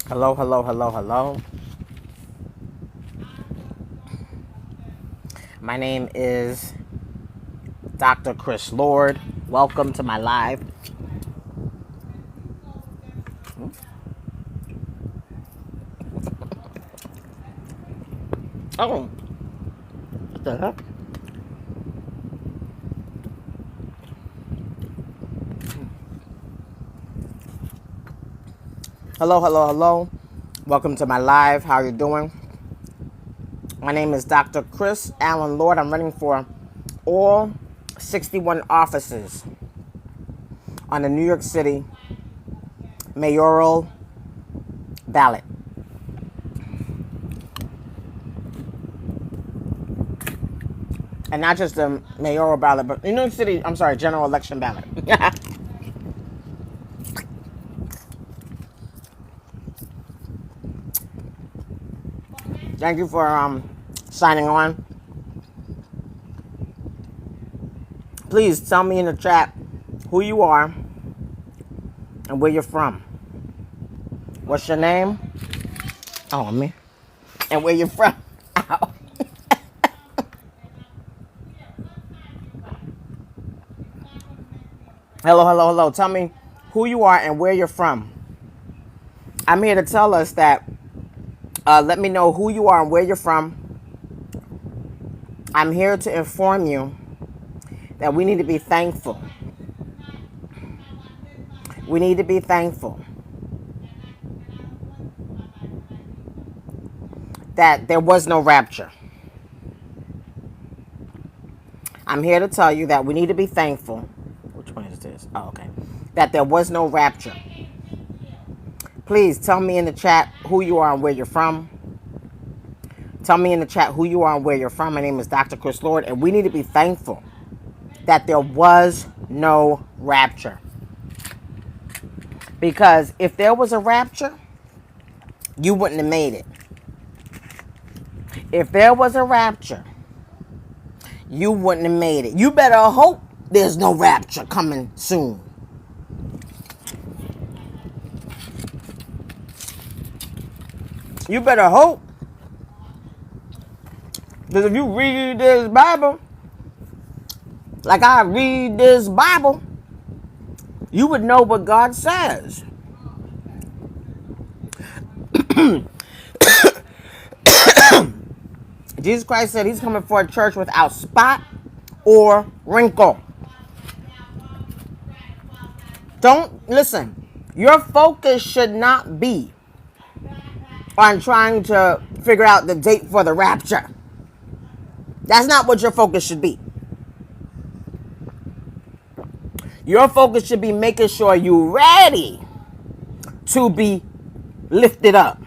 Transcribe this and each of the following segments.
Hello, hello, hello, hello. My name is Dr. Chris Lord. Welcome to my live. Oh, what the heck? Hello, hello, hello. Welcome to my live. How are you doing? My name is Dr. Chris Allen Lord. I'm running for all 61 offices on the New York City mayoral ballot. And not just the mayoral ballot, but New York City, general election ballot. Thank you for signing on. Please tell me in the chat who you are and where you're from. What's your name? Oh, me. And where you're from. Ow. Hello, hello, hello. Tell me who you are and where you're from. I'm here to tell us that, let me know who you are and where you're from. I'm here to inform you that we need to be thankful. We need to be thankful that there was no rapture. I'm here to tell you that we need to be thankful. Which one is this? Oh, okay. That there was no rapture. Please tell me in the chat who you are and where you're from. Tell me in the chat who you are and where you're from. My name is Dr. Chris Lord, and we need to be thankful that there was no rapture. Because if there was a rapture, you wouldn't have made it. If there was a rapture, you wouldn't have made it. You better hope there's no rapture coming soon. You better hope. Because if you read this Bible, like I read this Bible, you would know what God says. Jesus Christ said he's coming for a church without spot or wrinkle. Don't listen. Your focus should not be on trying to figure out the date for the rapture. That's not what your focus should be. Your focus should be making sure you're ready to be lifted up.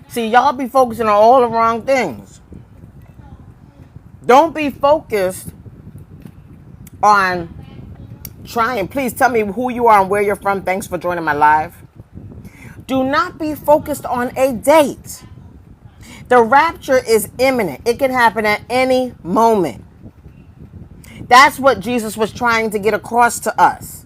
See, y'all be focusing on all the wrong things. Don't be focused on trying. Please tell me who you are and where you're from. Thanks for joining my live. Do not be focused on a date. The rapture is imminent. It can happen at any moment. That's what Jesus was trying to get across to us.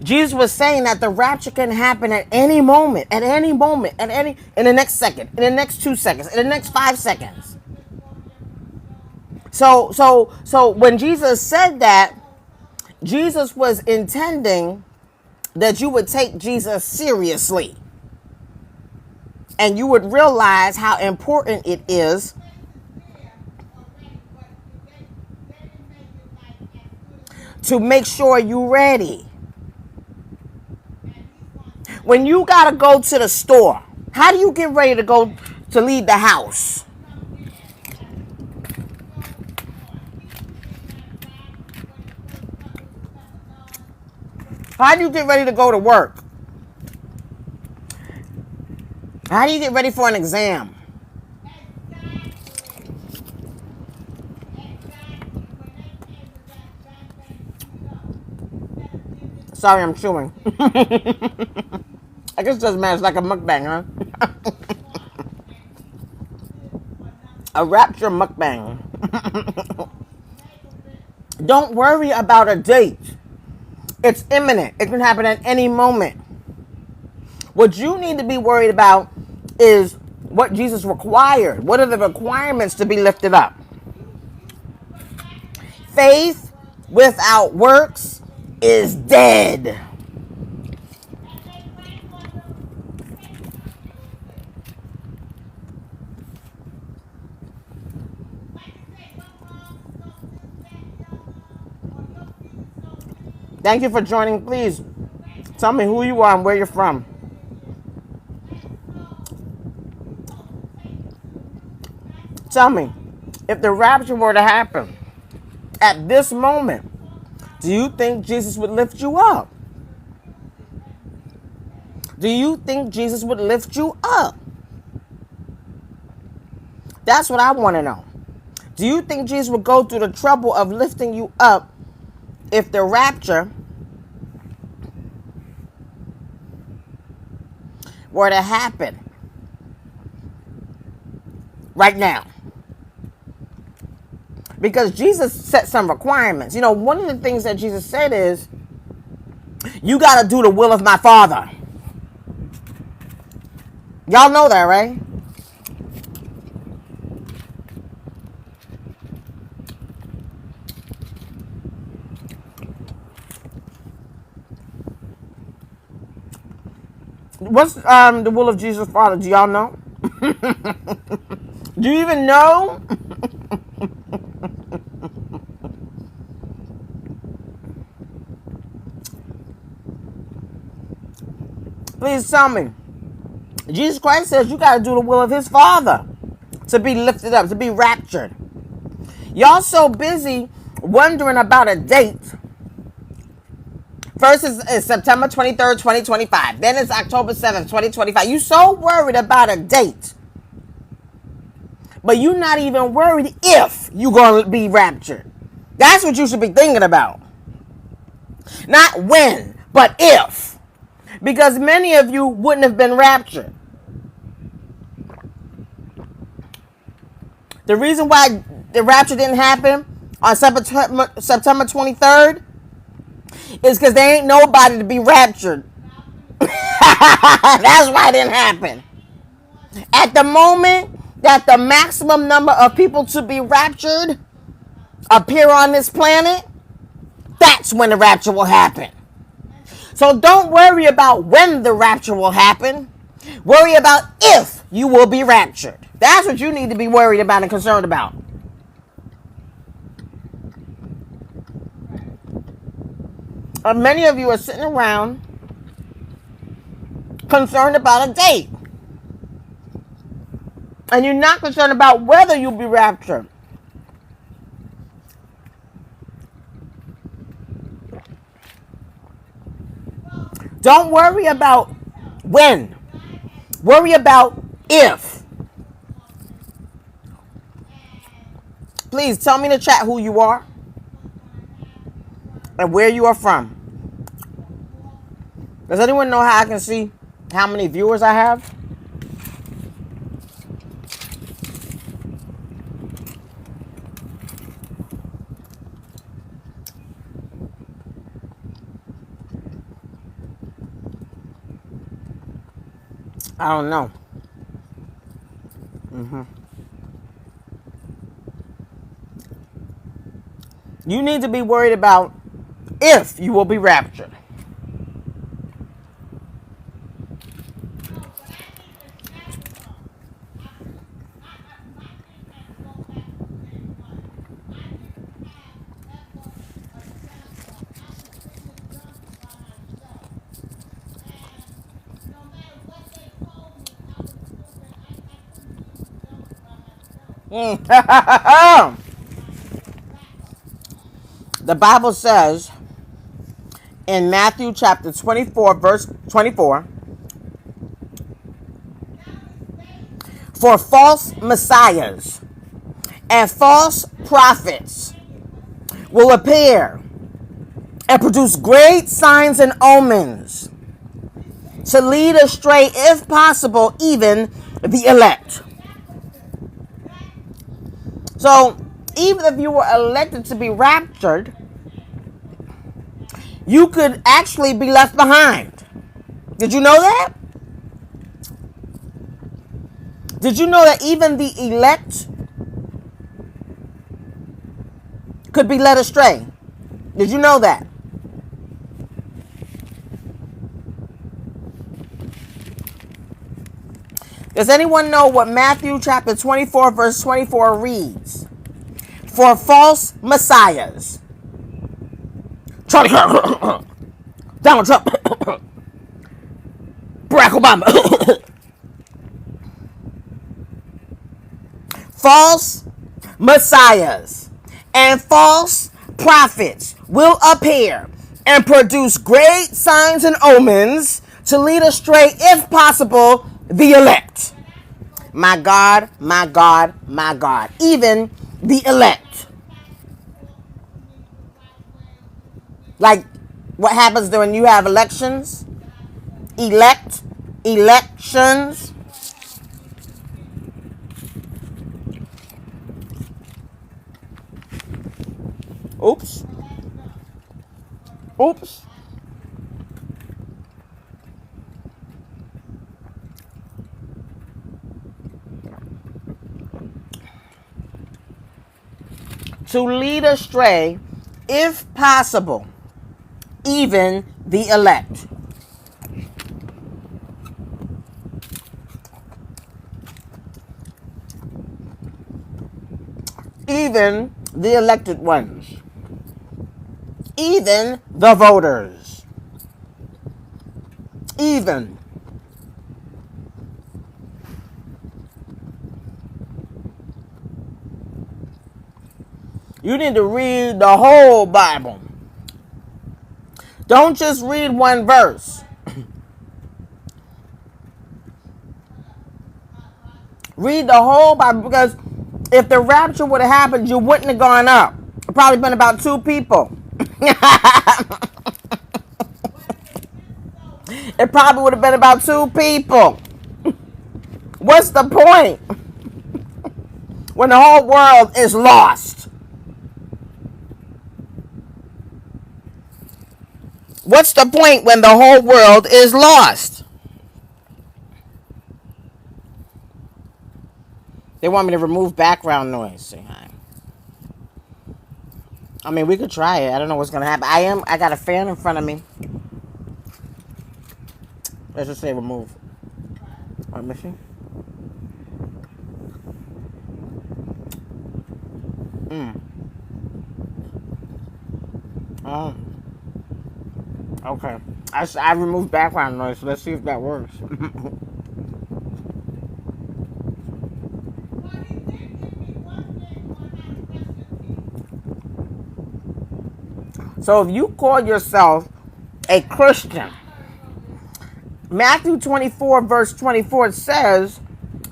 Jesus was saying that the rapture can happen at any moment, in the next second, in the next 2 seconds, in the next 5 seconds. So when Jesus said that, Jesus was intending that you would take Jesus seriously. And you would realize how important it is to make sure you're ready. When you got to go to the store, how do you get ready to go to leave the house? How do you get ready to go to work? How do you get ready for an exam? Sorry, I'm chewing. I guess it doesn't matter. It's like a mukbang, huh? A rapture mukbang. Don't worry about a date. It's imminent. It can happen at any moment. What you need to be worried about is what Jesus required. What are the requirements to be lifted up? Faith without works is dead. Thank you for joining. Please tell me who you are and where you're from. Tell me, if the rapture were to happen at this moment, do you think Jesus would lift you up? Do you think Jesus would lift you up? That's what I want to know. Do you think Jesus would go through the trouble of lifting you up if the rapture were to happen right now? Because Jesus set some requirements. You know, one of the things that Jesus said is, you got to do the will of my Father. Y'all know that, right? What's the will of Jesus' Father? Do y'all know? Do you even know? Please tell me. Jesus Christ says you got to do the will of his Father to be lifted up, to be raptured. Y'all so busy wondering about a date. First is September 23rd, 2025. Then it's October 7th, 2025. You so worried about a date. But you're not even worried if you're going to be raptured. That's what you should be thinking about. Not when, but if. Because many of you wouldn't have been raptured. The reason why the rapture didn't happen on September 23rd is because there ain't nobody to be raptured. That's why it didn't happen. At the moment that the maximum number of people to be raptured appear on this planet, that's when the rapture will happen. So don't worry about when the rapture will happen. Worry about if you will be raptured. That's what you need to be worried about and concerned about. Many of you are sitting around concerned about a date. And you're not concerned about whether you'll be raptured. Don't worry about when. Worry about if. Please tell me in the chat who you are and where you are from. Does anyone know how I can see how many viewers I have? I don't know. You need to be worried about if you will be raptured. The Bible says in Matthew chapter 24, verse 24, for false messiahs and false prophets will appear and produce great signs and omens to lead astray, if possible, even the elect. So, even if you were elected to be raptured, you could actually be left behind. Did you know that? Did you know that even the elect could be led astray? Did you know that? Does anyone know what Matthew chapter 24 verse 24 reads? For false messiahs, Charlie Kirk, Donald Trump, Barack Obama, false messiahs and false prophets will appear and produce great signs and omens to lead astray, if possible, the elect. My God, my God, my God. Even the elect. Like what happens when you have elections? Elections. Oops. To lead astray, if possible, even the elect. Even the elected ones. Even the voters. Even. You need to read the whole Bible. Don't just read one verse. Read the whole Bible, because if the rapture would have happened, you wouldn't have gone up. It probably been about 2 people. It probably would have been about 2 people. What's the point when the whole world is lost? What's the point when the whole world is lost? They want me to remove background noise. Say hi. I mean, we could try it. I don't know what's going to happen. I got a fan in front of me. Let's just say remove. Let me see. Oh. Okay. I removed background noise, so let's see if that works. So if you call yourself a Christian, Matthew 24 verse 24 says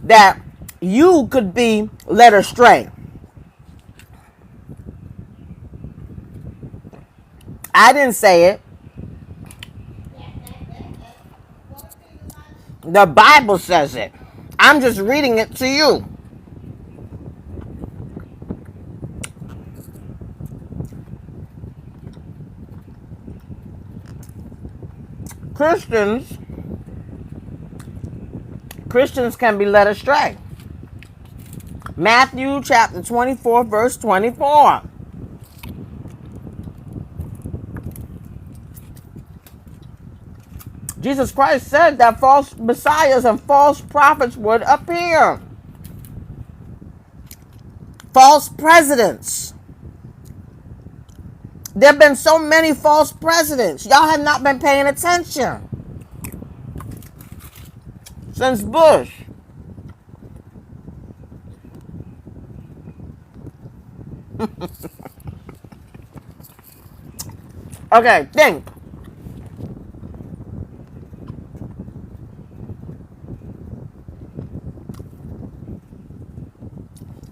that you could be led astray. I didn't say it. The Bible says it. I'm just reading it to you. Christians can be led astray. Matthew chapter 24 verse 24. Jesus Christ said that false messiahs and false prophets would appear. False presidents. There have been so many false presidents. Y'all have not been paying attention. Since Bush. Okay, think.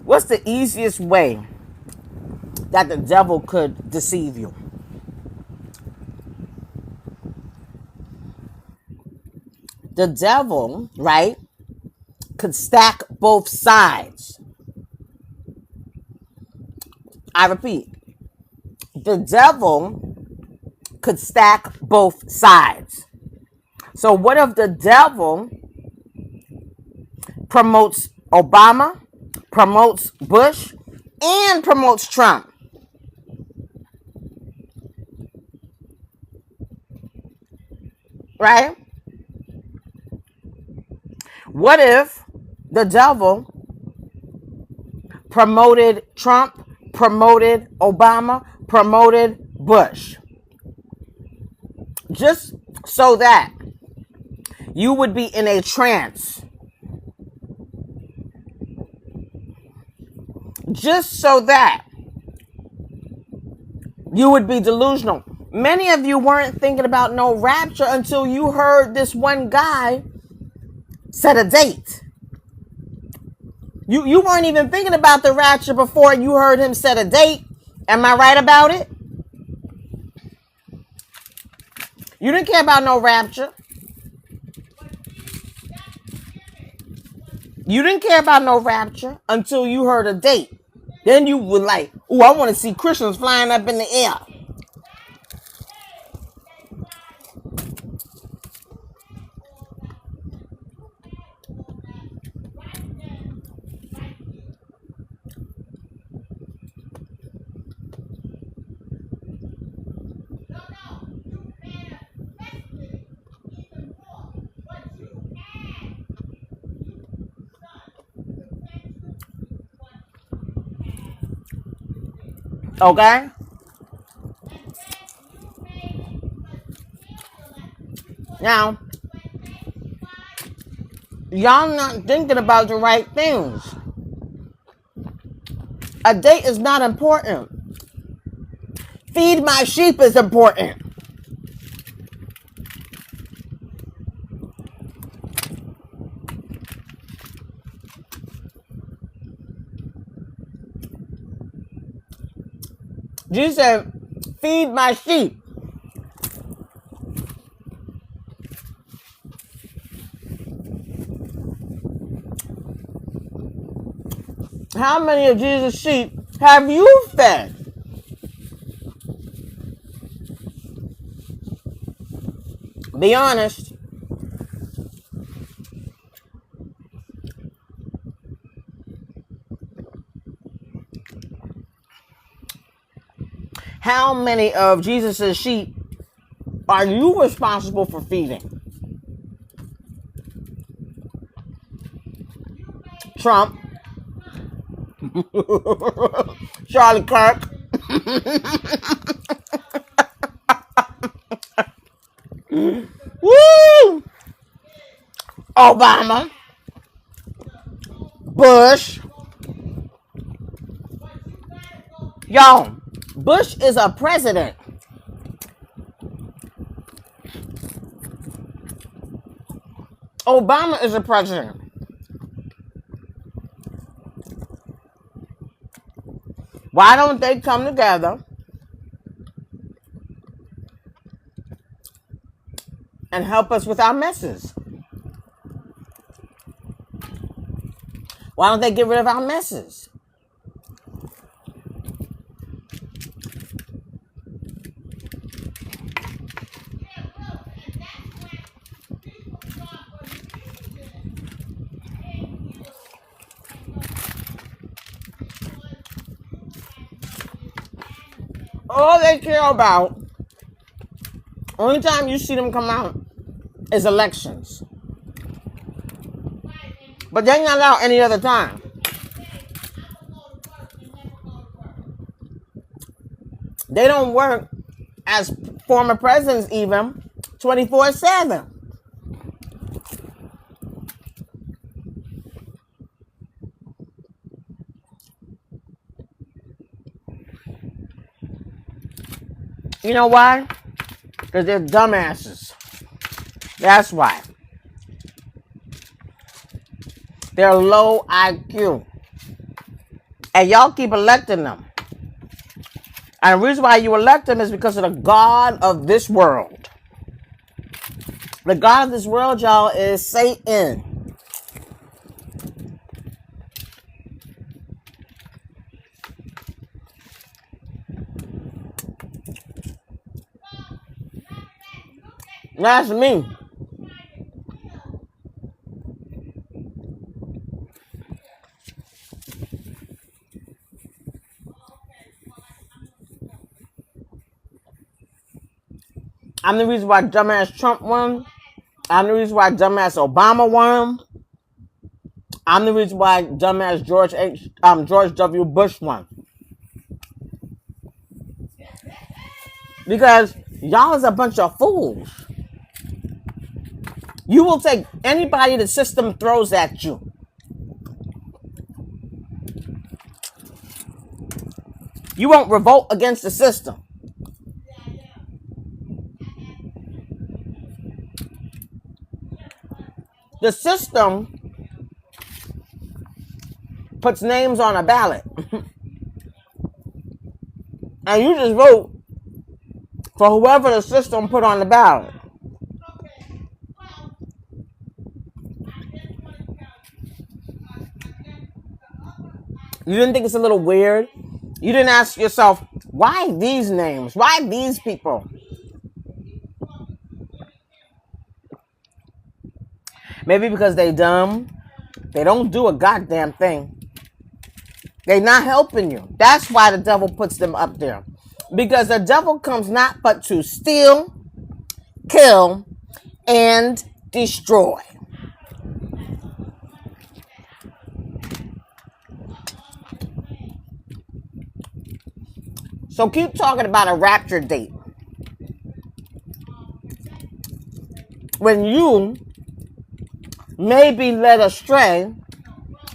What's the easiest way that the devil could deceive you? The devil, right, could stack both sides. I repeat, the devil could stack both sides. So what if the devil promotes Obama, promotes Bush, and promotes Trump? Right? What if the devil promoted Trump, promoted Obama, promoted Bush? Just so that you would be in a trance. Just so that you would be delusional. Many of you weren't thinking about no rapture until you heard this one guy set a date. You weren't even thinking about the rapture before you heard him set a date. Am I right about it? You didn't care about no rapture. You didn't care about no rapture until you heard a date. Then you were like, oh, I want to see Christians flying up in the air. Okay? Now, y'all not thinking about the right things. A date is not important. Feed my sheep is important. Jesus said, feed my sheep. How many of Jesus' sheep have you fed? Be honest. How many of Jesus' sheep are you responsible for feeding? Trump. Charlie Kirk. Woo! Obama. Bush. Y'all, Bush is a president. Obama is a president. Why don't they come together and help us with our messes? Why don't they get rid of our messes? All they care about, only time you see them come out is elections. But they're not out any other time. They don't work as former presidents even 24/7. You know why? Because they're dumbasses. That's why. They're low IQ. And y'all keep electing them. And the reason why you elect them is because of the God of this world. The God of this world, y'all, is Satan. That's me. I'm the reason why dumbass Trump won. I'm the reason why dumbass Obama won. I'm the reason why dumbass George W. Bush won. Because y'all is a bunch of fools. You will take anybody the system throws at you. You won't revolt against the system. The system puts names on a ballot. And you just vote for whoever the system put on the ballot. You didn't think it's a little weird? You didn't ask yourself, why these names? Why these people? Maybe because they dumb. They don't do a goddamn thing. They're not helping you. That's why the devil puts them up there. Because the devil comes not but to steal, kill, and destroy. So keep talking about a rapture date. When you may be led astray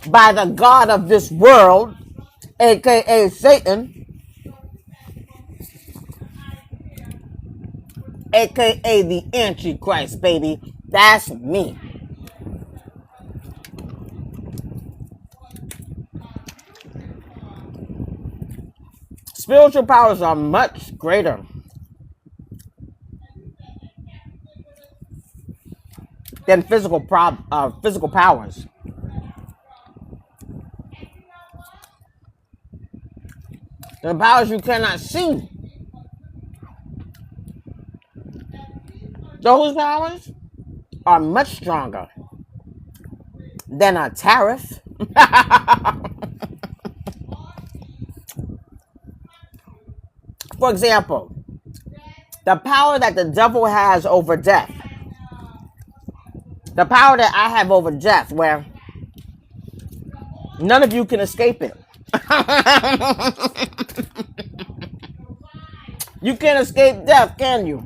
by the God of this world, aka Satan, aka the Antichrist, baby. That's me. Spiritual powers are much greater than physical powers. The powers you cannot see. Those powers are much stronger than a tariff. For example, the power that the devil has over death. The power that I have over death, where none of you can escape it. You can't escape death, can you?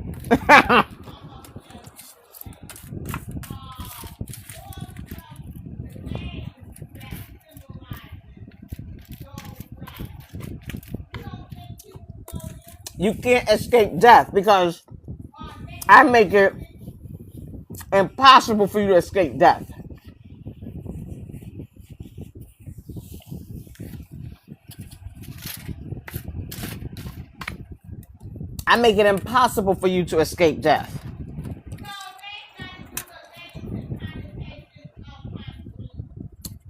You can't escape death because I make it impossible for you to escape death. I make it impossible for you to escape death.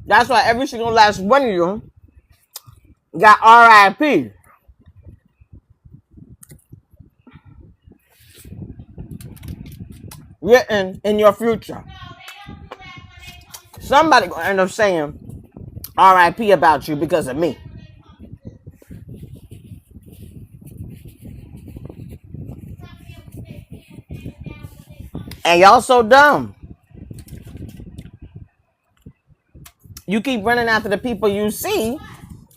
That's why every single last one of you got RIP. Written in your future. Somebody gonna end up saying RIP about you because of me. And y'all so dumb. You keep running after the people you see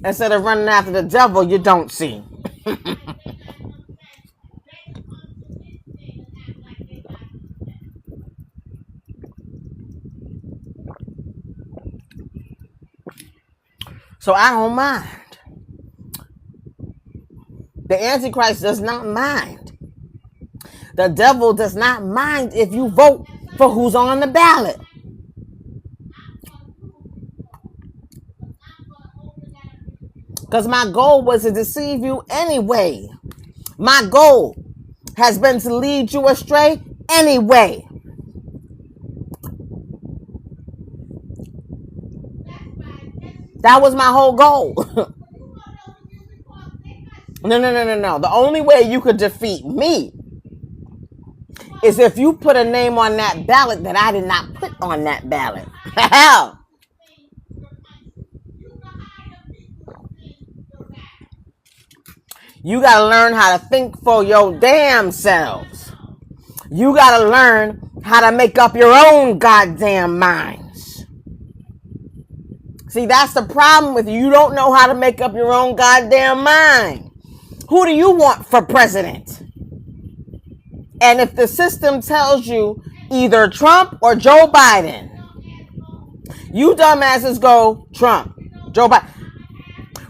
instead of running after the devil you don't see. So I don't mind. The Antichrist does not mind. The devil does not mind if you vote for who's on the ballot. Because my goal was to deceive you anyway. My goal has been to lead you astray anyway. That was my whole goal. No. The only way you could defeat me is if you put a name on that ballot that I did not put on that ballot. Hell. You got to learn how to think for your damn selves. You got to learn how to make up your own goddamn minds. See, that's the problem with you. You don't know how to make up your own goddamn mind. Who do you want for president? And if the system tells you either Trump or Joe Biden, you dumbasses go Trump, Joe Biden.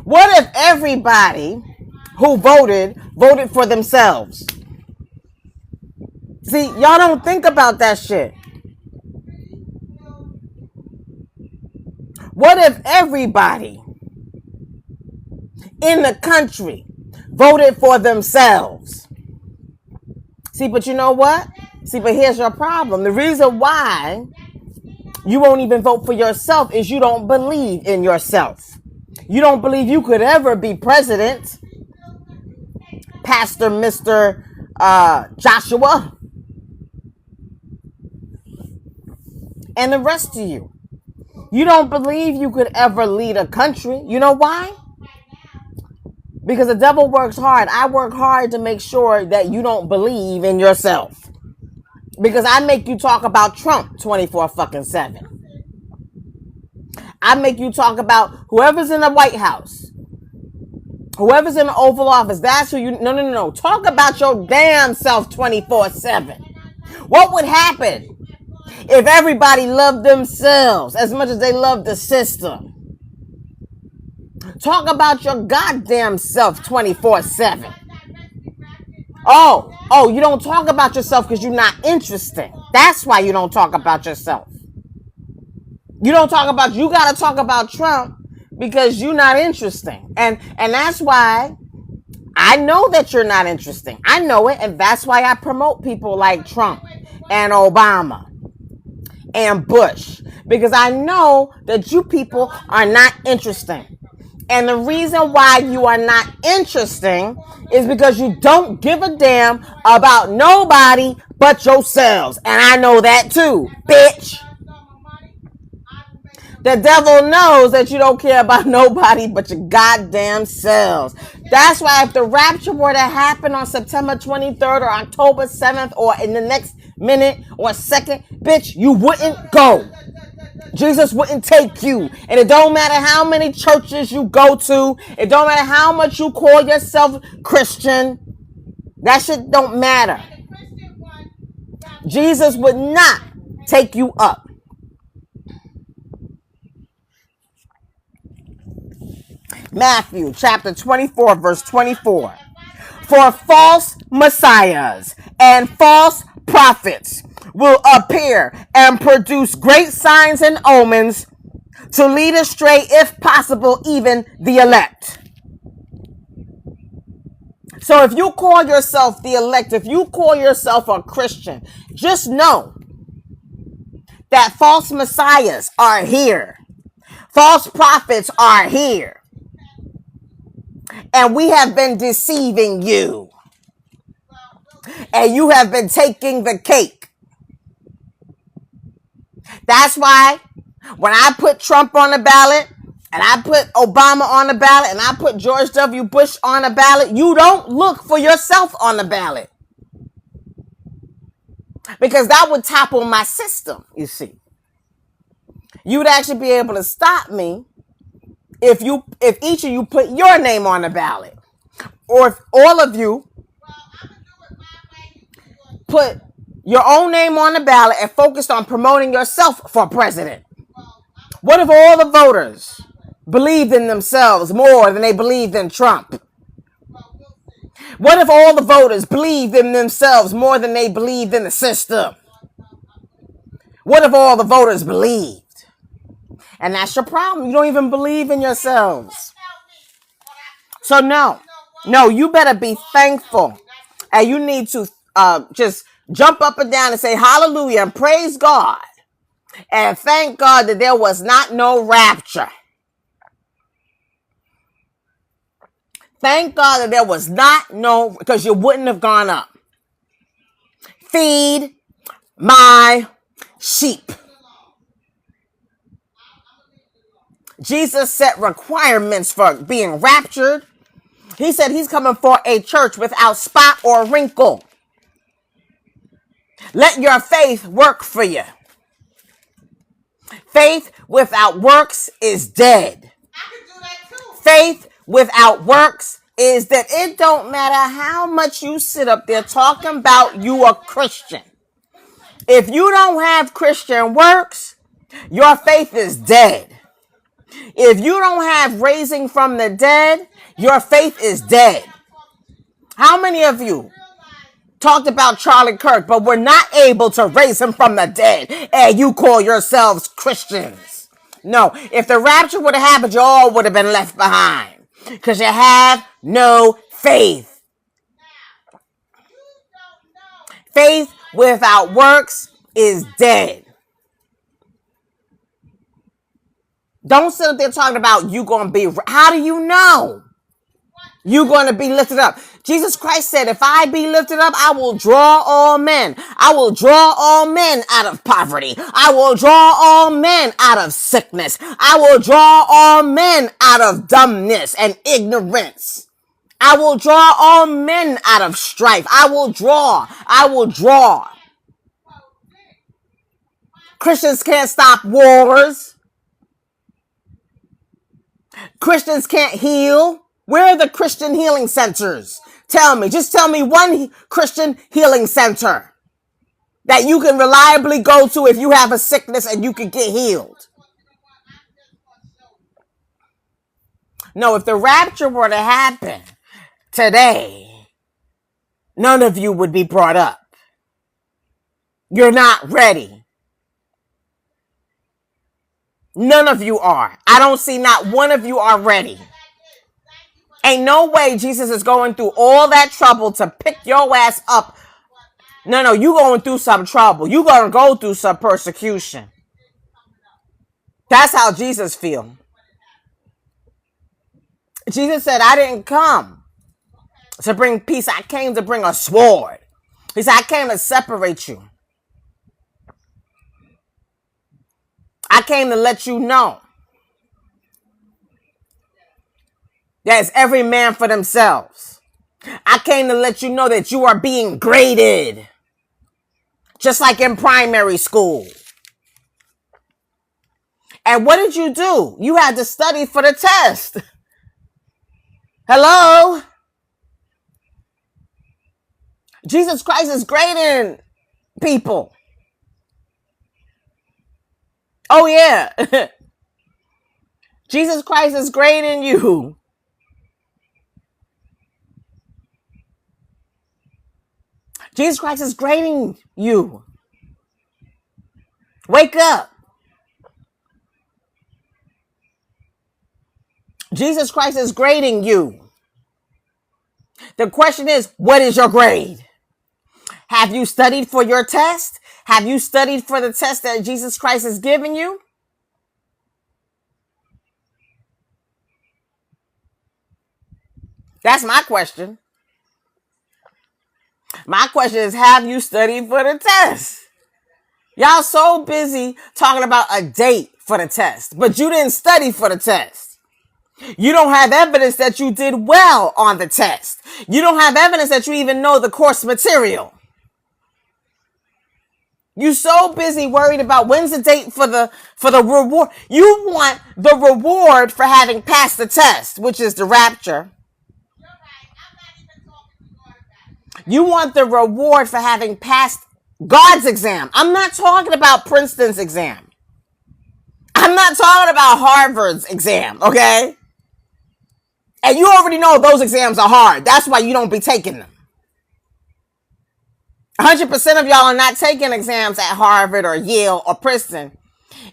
What if everybody who voted for themselves? See, y'all don't think about that shit. What if everybody in the country voted for themselves? See, but you know what? See, but here's your problem. The reason why you won't even vote for yourself is you don't believe in yourself. You don't believe you could ever be president, Pastor Mr. Joshua, and the rest of you. You don't believe you could ever lead a country. You know why? Because the devil works hard. I work hard to make sure that you don't believe in yourself. Because I make you talk about Trump 24/7. I make you talk about whoever's in the White House, whoever's in the Oval Office. That's who you. No. Talk about your damn self 24/7. What would happen if everybody loved themselves as much as they love the system? Talk about your goddamn self 24/7. Oh, you don't talk about yourself because you're not interesting. That's why you don't talk about yourself. You don't talk about, you got to talk about Trump because you're not interesting. And that's why I know that you're not interesting. I know it. And that's why I promote people like Trump and Obama and Bush, because I know that you people are not interesting. And the reason why you are not interesting is because you don't give a damn about nobody but yourselves. And I know that too, bitch. The devil knows that you don't care about nobody but your goddamn selves. That's why if the rapture were to happen on September 23rd or October 7th or in the next minute or second, bitch, you wouldn't go. Jesus wouldn't take you. And it don't matter how many churches you go to. It don't matter how much you call yourself Christian. That shit don't matter. Jesus would not take you up. Matthew chapter 24 verse 24. For false messiahs and false prophets will appear and produce great signs and omens to lead astray, if possible, even the elect. So if you call yourself the elect, if you call yourself a Christian, just know that false messiahs are here. False prophets are here. And we have been deceiving you. And you have been taking the cake. That's why when I put Trump on the ballot, and I put Obama on the ballot, and I put George W. Bush on the ballot, you don't look for yourself on the ballot. Because that would topple my system, you see. You would actually be able to stop me if each of you put your name on the ballot. Or if all of you put your own name on the ballot and focused on promoting yourself for president. What if all the voters believed in themselves more than they believed in Trump? What if all the voters believed in themselves more than they believed in the system? What if all the voters believed? And that's your problem. You don't even believe in yourselves. So no, you better be thankful. And you need to just jump up and down and say hallelujah and praise God. And thank God that there was not no rapture. Thank God that there was not no, because you wouldn't have gone up. Feed my sheep. Jesus set requirements for being raptured. He said he's coming for a church without spot or wrinkle. Let your faith work for you. Faith without works is dead. I can do that too. Faith without works is that it don't matter how much you sit up there talking about you a Christian. If you don't have Christian works, your faith is dead. If you don't have raising from the dead, your faith is dead. How many of you talked about Charlie Kirk, but were not able to raise him from the dead, and you call yourselves Christians? No, if the rapture would have happened, you all would have been left behind because you have no faith. Faith without works is dead. Don't sit up there talking about you going to be. How do you know you're going to be lifted up? Jesus Christ said, if I be lifted up, I will draw all men. I will draw all men out of poverty. I will draw all men out of sickness. I will draw all men out of dumbness and ignorance. I will draw all men out of strife. I will draw. Christians can't stop wars. Christians can't heal. Where are the Christian healing centers? Just tell me one Christian healing center that you can reliably go to if you have a sickness and you can get healed. No, if the rapture were to happen today, none of you would be brought up. You're not ready. None of you are. I don't see not one of you are ready. Ain't no way Jesus is going through all that trouble to pick your ass up. No, you going through some trouble. You going to go through some persecution. That's how Jesus feel. Jesus said, I didn't come to bring peace. I came to bring a sword. He said, I came to separate you. I came to let you know that it's every man for themselves. I came to let you know that you are being graded. Just like in primary school. And what did you do? You had to study for the test. Hello? Jesus Christ is grading people. Oh yeah. Jesus Christ is grading you. Jesus Christ is grading you. Wake up. Jesus Christ is grading you. The question is, what is your grade? Have you studied for your test? Have you studied for the test that Jesus Christ is giving you? That's my question. My question is, have you studied for the test? Y'all so busy talking about a date for the test, but you didn't study for the test. You don't have evidence that you did well on the test. You don't have evidence that you even know the course material. You so busy worried about when's the date for the reward. You want the reward for having passed the test, which is the rapture. You want the reward for having passed God's exam. I'm not talking about Princeton's exam. I'm not talking about Harvard's exam, okay? And you already know those exams are hard. That's why you don't be taking them. 100% of y'all are not taking exams at Harvard or Yale or Princeton.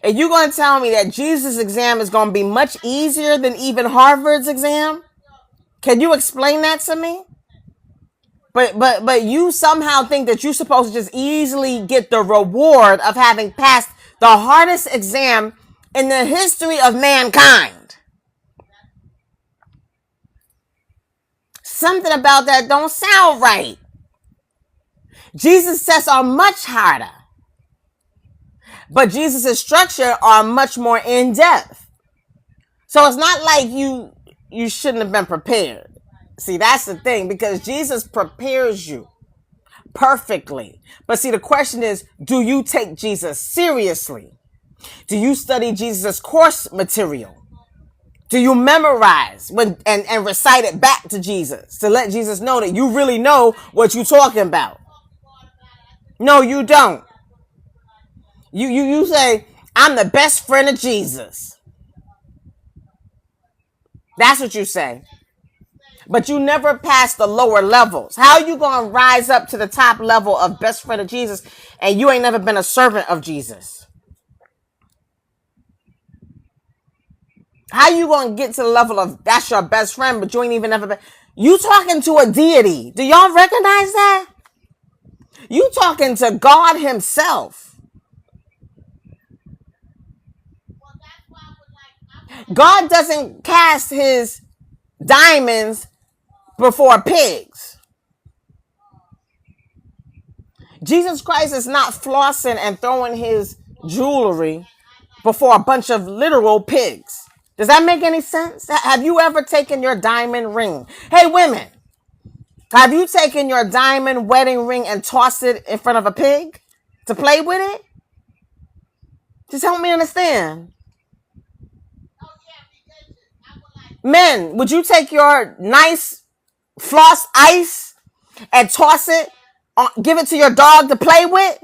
And you're going to tell me that Jesus' exam is going to be much easier than even Harvard's exam? Can you explain that to me? But you somehow think that you're supposed to just easily get the reward of having passed the hardest exam in the history of mankind. Something about that don't sound right. Jesus' tests are much harder, but Jesus' structure are much more in depth. So it's not like you shouldn't have been prepared. See, that's the thing, because Jesus prepares you perfectly. But see, the question is, do you take Jesus seriously? Do you study Jesus' course material? Do you memorize and recite it back to Jesus to let Jesus know that you really know what you're talking about? No, you don't. You say, I'm the best friend of Jesus. That's what you say. But you never pass the lower levels. How you going to rise up to the top level of best friend of Jesus and you ain't never been a servant of Jesus? How you going to get to the level of that's your best friend, but you ain't even ever been... You talking to a deity. Do y'all recognize that? You talking to God himself. God doesn't cast his diamonds before pigs. Jesus Christ is not flossing and throwing his jewelry before a bunch of literal pigs. Does that make any sense? Have you ever taken your diamond ring? Hey, women, have you taken your diamond wedding ring and tossed it in front of a pig to play with it? Just help me understand. Men, would you take your nice floss ice and toss it, give it to your dog to play with?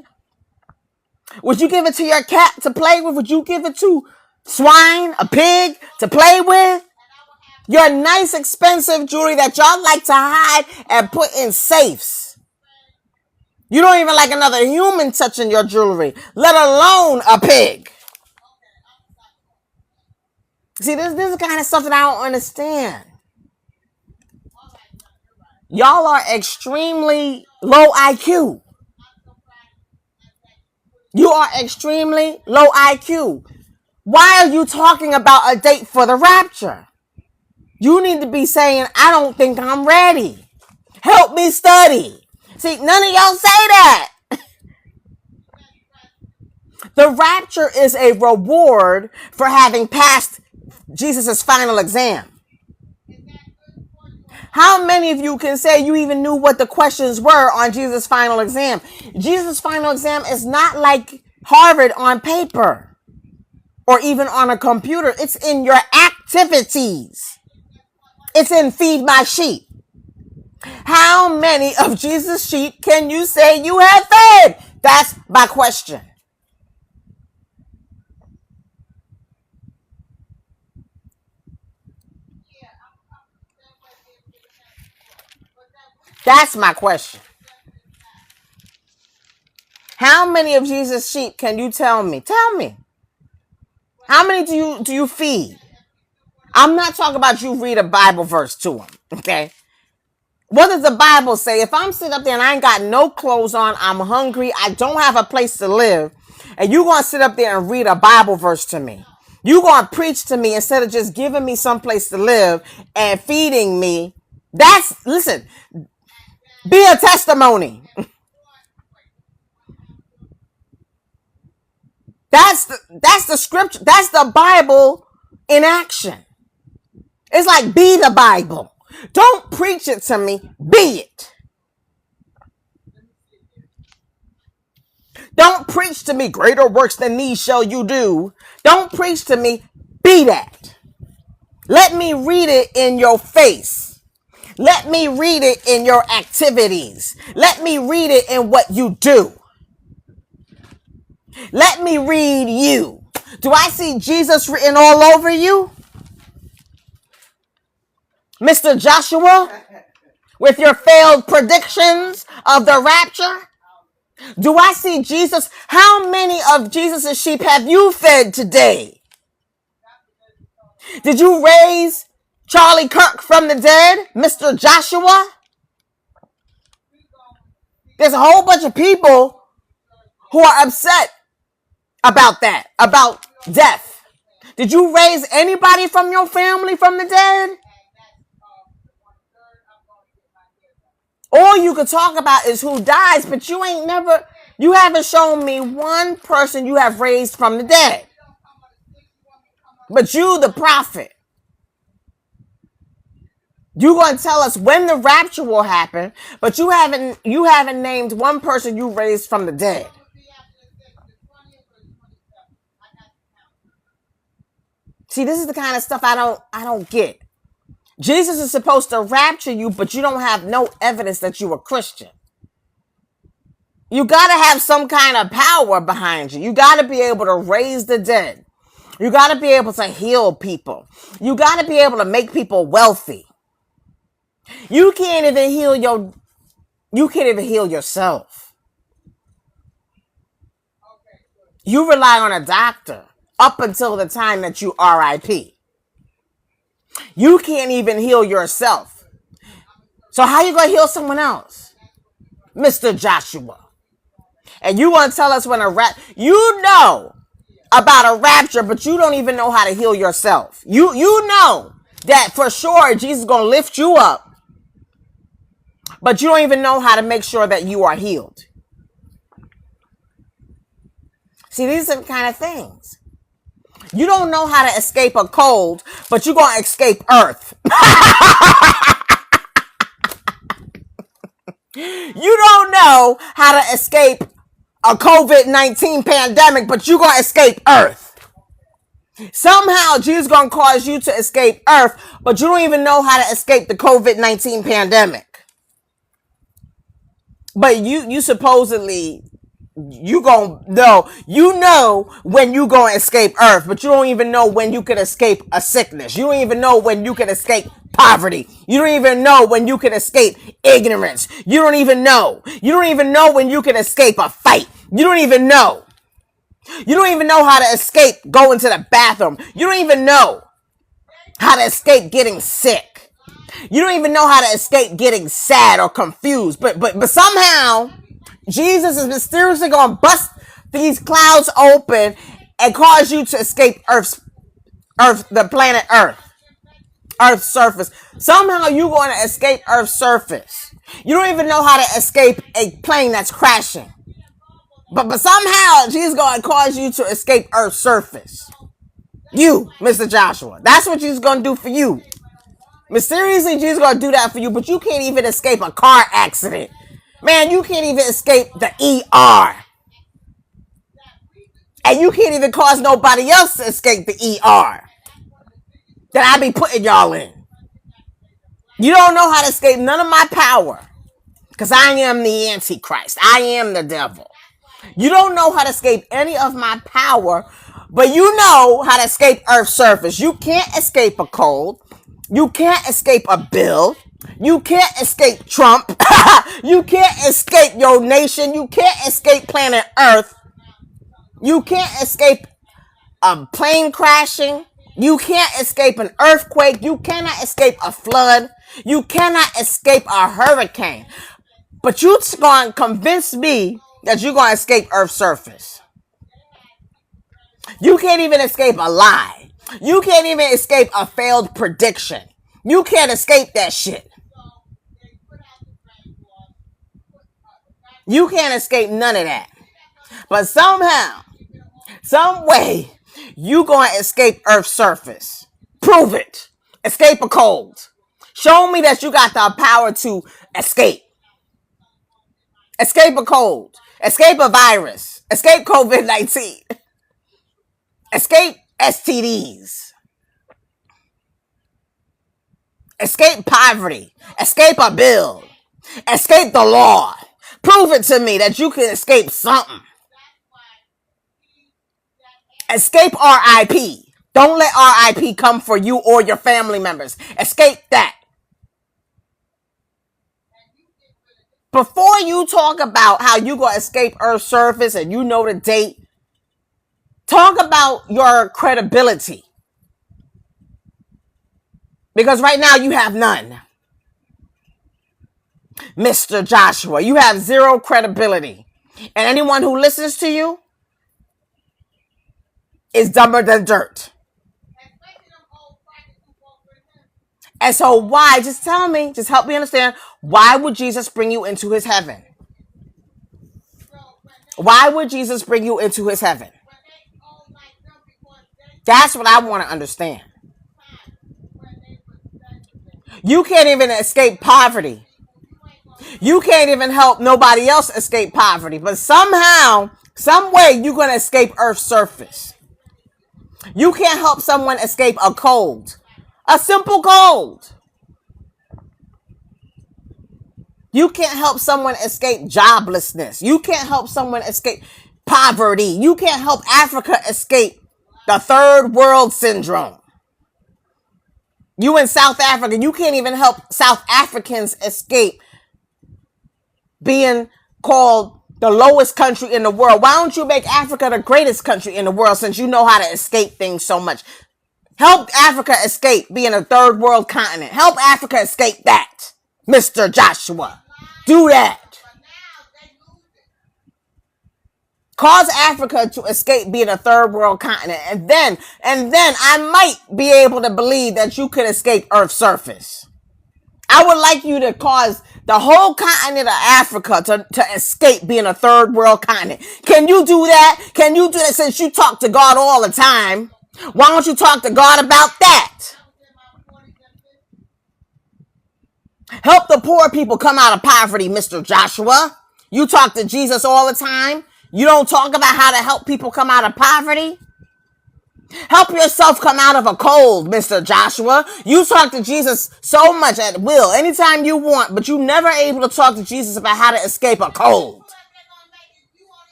Would you give it to your cat to play with? Would you give it to swine, a pig to play with? Your nice expensive jewelry that y'all like to hide and put in safes. You don't even like another human touching your jewelry, let alone a pig. See, this is the kind of stuff that I don't understand. Y'all are extremely low IQ. You are extremely low IQ. Why are you talking about a date for the rapture? You need to be saying, I don't think I'm ready. Help me study. See, none of y'all say that. The rapture is a reward for having passed Jesus' final exam. How many of you can say you even knew what the questions were on Jesus' final exam? Jesus' final exam is not like Harvard on paper or even on a computer. It's in your activities. It's in Feed My Sheep. How many of Jesus' sheep can you say you have fed? That's my question. That's my question. How many of Jesus' sheep can you tell me? Tell me. How many do you feed? I'm not talking about you read a Bible verse to them, okay? What does the Bible say? If I'm sitting up there and I ain't got no clothes on, I'm hungry, I don't have a place to live, and you going to sit up there and read a Bible verse to me. You going to preach to me instead of just giving me some place to live and feeding me. Listen, be a testimony. That's the scripture. That's the Bible in action. It's like, be the Bible. Don't preach it to me. Be it. Don't preach to me, greater works than these shall you do. Don't preach to me. Be that. Let me read it in your face. Let me read it in your activities. Let me read it in what you do. Let me read you. Do I see Jesus written all over you? Mr. Joshua, with your failed predictions of the rapture? Do I see Jesus? How many of Jesus' sheep have you fed today? Did you raise Charlie Kirk from the dead, Mr. Joshua? There's a whole bunch of people who are upset about that, about death. Did you raise anybody from your family from the dead? All you could talk about is who dies, but you haven't shown me one person you have raised from the dead. But you, the prophet, you going to tell us when the rapture will happen, but you haven't named one person you raised from the dead. See, this is the kind of stuff I don't get. Jesus is supposed to rapture you, but you don't have no evidence that you were Christian. You got to have some kind of power behind you. You got to be able to raise the dead. You got to be able to heal people. You got to be able to make people wealthy. You can't even heal yourself. You rely on a doctor up until the time that you RIP. You can't even heal yourself. So how you going to heal someone else? Mr. Joshua. And you want to tell us when you know about a rapture, but you don't even know how to heal yourself. You know that for sure Jesus is going to lift you up, but you don't even know how to make sure that you are healed. See, these are the kind of things. You don't know how to escape a cold, but you're going to escape earth. You don't know how to escape a COVID-19 pandemic, but you're going to escape earth. Somehow Jesus is going to cause you to escape earth, but you don't even know how to escape the COVID-19 pandemic. But you supposedly, you know when you going to escape earth, but you don't even know when you can escape a sickness. You don't even know when you can escape poverty. You don't even know when you can escape ignorance. You don't even know when you can escape a fight. You don't even know how to escape going to the bathroom. You don't even know how to escape getting sick. You don't even know how to escape getting sad or confused. But somehow Jesus is mysteriously going to bust these clouds open and cause you to escape the planet Earth's surface. Somehow you're going to escape Earth's surface. You don't even know how to escape a plane that's crashing. But somehow Jesus is going to cause you to escape Earth's surface. You, Mr. Joshua. That's what Jesus is going to do for you. Mysteriously, Jesus is going to do that for you, but you can't even escape a car accident. Man, you can't even escape the ER. And you can't even cause nobody else to escape the ER that I be putting y'all in. You don't know how to escape none of my power, because I am the Antichrist. I am the devil. You don't know how to escape any of my power, but you know how to escape Earth's surface. You can't escape a cold. You can't escape a bill. You can't escape Trump. You can't escape your nation. You can't escape planet Earth. You can't escape a plane crashing. You can't escape an earthquake. You cannot escape a flood. You cannot escape a hurricane. But you're going to convince me that you're going to escape Earth's surface. You can't even escape a lie. You can't even escape a failed prediction. You can't escape that shit. You can't escape none of that. But somehow, some way, you going to escape Earth's surface. Prove it. Escape a cold. Show me that you got the power to escape. Escape a cold. Escape a virus. Escape COVID-19. Escape STDs. Escape poverty. Escape a bill. Escape the law. Prove it to me that you can escape something. Escape RIP. Don't let RIP come for you or your family members. Escape that. Before you talk about how you going to escape Earth's surface and you know the date, talk about your credibility. Because right now you have none. Mr. Joshua, you have zero credibility. And anyone who listens to you is dumber than dirt. And so why, just tell me, just help me understand, why would Jesus bring you into his heaven? Why would Jesus bring you into his heaven? That's what I want to understand. You can't even escape poverty. You can't even help nobody else escape poverty. But somehow, some way, you're going to escape Earth's surface. You can't help someone escape a cold. A simple cold. You can't help someone escape joblessness. You can't help someone escape poverty. You can't help Africa escape the third world syndrome. You in South Africa, you can't even help South Africans escape being called the lowest country in the world. Why don't you make Africa the greatest country in the world, since you know how to escape things so much? Help Africa escape being a third world continent. Help Africa escape that, Mr. Joshua. Do that. Cause Africa to escape being a third world continent. And then I might be able to believe that you could escape Earth's surface. I would like you to cause the whole continent of Africa to escape being a third world continent. Can you do that? Can you do that, since you talk to God all the time? Why don't you talk to God about that? Help the poor people come out of poverty, Mr. Joshua. You talk to Jesus all the time. You don't talk about how to help people come out of poverty. Help yourself come out of a cold, Mr. Joshua. You talk to Jesus so much at will, anytime you want, but you never able to talk to Jesus about how to escape a cold.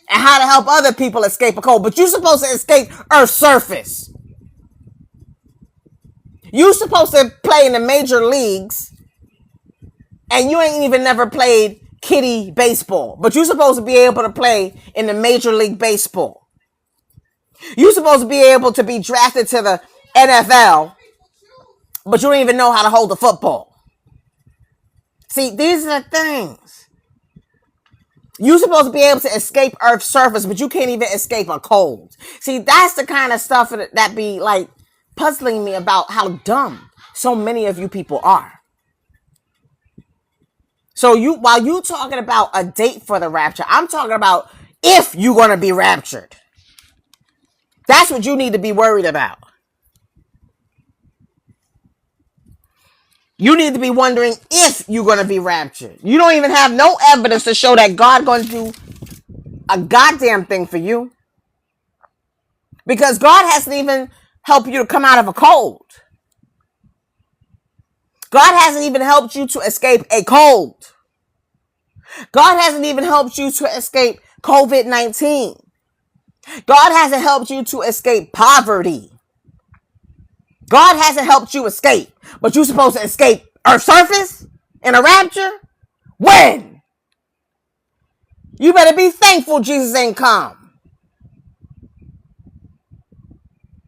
And how to help other people escape a cold. But you're supposed to escape Earth's surface. You're supposed to play in the major leagues, and you ain't even never played kitty baseball. But you're supposed to be able to play in the Major League Baseball. You're supposed to be able to be drafted to the NFL, but you don't even know how to hold a football. See, these are the things. You're supposed to be able to escape Earth's surface, but you can't even escape a cold. See, that's the kind of stuff that be like puzzling me about how dumb so many of you people are. So while you talking about a date for the rapture, I'm talking about if you're going to be raptured. That's what you need to be worried about. You need to be wondering if you're going to be raptured. You don't even have no evidence to show that God going to do a goddamn thing for you. Because God hasn't even helped you to come out of a cold. God hasn't even helped you to escape a cold. God hasn't even helped you to escape COVID-19. God hasn't helped you to escape poverty. God hasn't helped you escape, but you're supposed to escape Earth's surface in a rapture? When? You better be thankful Jesus ain't come.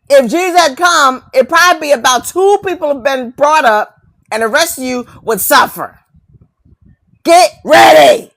If Jesus had come, it'd probably be about 2 people have been brought up, and the rest of you would suffer. Get ready.